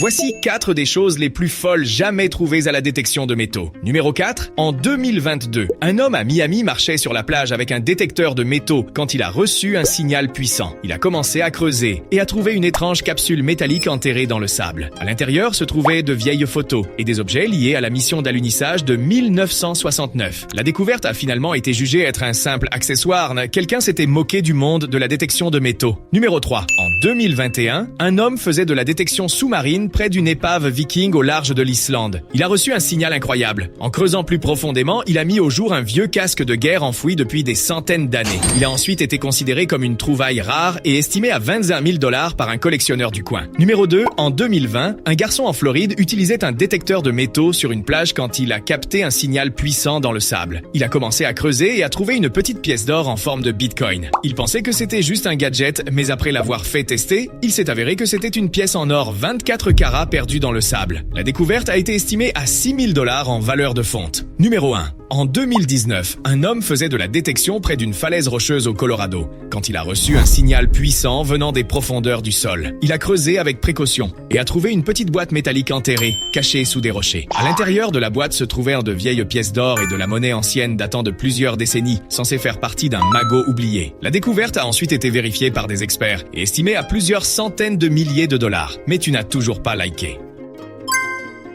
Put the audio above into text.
Voici 4 des choses les plus folles jamais trouvées à la détection de métaux. Numéro 4. En 2022, un homme à Miami marchait sur la plage avec un détecteur de métaux quand il a reçu un signal puissant. Il a commencé à creuser et a trouvé une étrange capsule métallique enterrée dans le sable. À l'intérieur se trouvaient de vieilles photos et des objets liés à la mission d'alunissage de 1969. La découverte a finalement été jugée être un simple accessoire. Quelqu'un s'était moqué du monde de la détection de métaux. Numéro 3. En 2021, un homme faisait de la détection sous-marine près d'une épave viking au large de l'Islande. Il a reçu un signal incroyable. En creusant plus profondément, il a mis au jour un vieux casque de guerre enfoui depuis des centaines d'années. Il a ensuite été considéré comme une trouvaille rare et estimé à 25 000 $ par un collectionneur du coin. Numéro 2. En 2020, un garçon en Floride utilisait un détecteur de métaux sur une plage quand il a capté un signal puissant dans le sable. Il a commencé à creuser et a trouvé une petite pièce d'or en forme de bitcoin. Il pensait que c'était juste un gadget, mais après l'avoir fait tester, il s'est avéré que c'était une pièce en or 24 carats perdue dans le sable. La découverte a été estimée à 6 000 $ en valeur de fonte. Numéro 1. En 2019, un homme faisait de la détection près d'une falaise rocheuse au Colorado, quand il a reçu un signal puissant venant des profondeurs du sol. Il a creusé avec précaution et a trouvé une petite boîte métallique enterrée, cachée sous des rochers. À l'intérieur de la boîte se trouvaient de vieilles pièces d'or et de la monnaie ancienne datant de plusieurs décennies, censée faire partie d'un magot oublié. La découverte a ensuite été vérifiée par des experts et estimée à plusieurs centaines de milliers de dollars. Mais tu n'as toujours pas liké.